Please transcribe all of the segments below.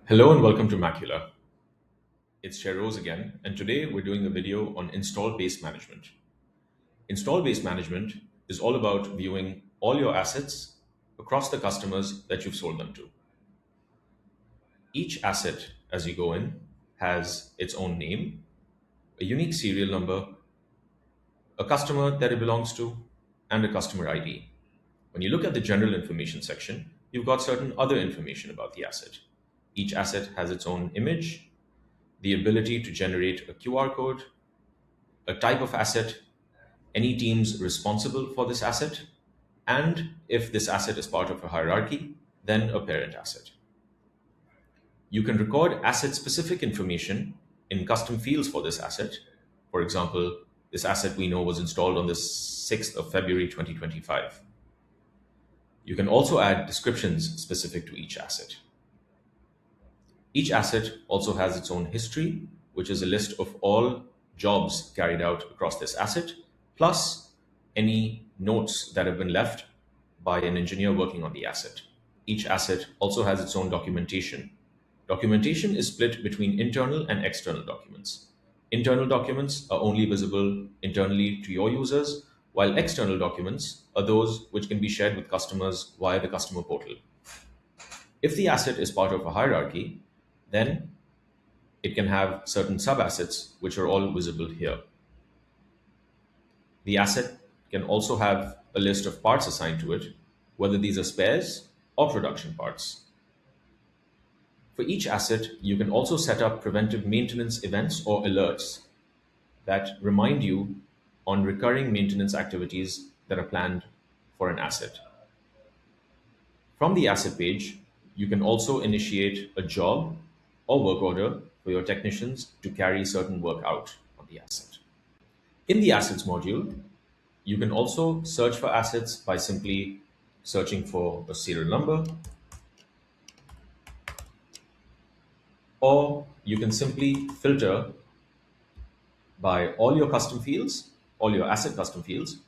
Hello and welcome to Makula. It's Rose again, and today we're doing a video on install-based management. Install-based management is all about viewing all your assets across the customers that you've sold them to. Each asset, as you go in, has its own name, a unique serial number, a customer that it belongs to, and a customer ID. When you look at the general information section, you've got certain other information about the asset. Each asset has its own image, the ability to generate a QR code, a type of asset, any teams responsible for this asset, and if this asset is part of a hierarchy, then a parent asset. You can record asset specific information in custom fields for this asset. For example, this asset we know was installed on the 6th of February 2025. You can also add descriptions specific to each asset. Each asset also has its own history, which is a list of all jobs carried out across this asset, plus any notes that have been left by an engineer working on the asset. Each asset also has its own documentation. Documentation is split between internal and external documents. Internal documents are only visible internally to your users, while external documents are those which can be shared with customers via the customer portal. If the asset is part of a hierarchy, then it can have certain sub-assets which are all visible here. The asset can also have a list of parts assigned to it, whether these are spares or production parts. For each asset, you can also set up preventive maintenance events or alerts that remind you on recurring maintenance activities that are planned for an asset. From the asset page, you can also initiate a job or work order for your technicians to carry certain work out on the asset. In the assets module, you can also search for assets by simply searching for a serial number, or you can simply filter by all your custom fields, all your asset custom fields,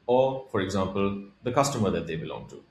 or for example, the customer that they belong to.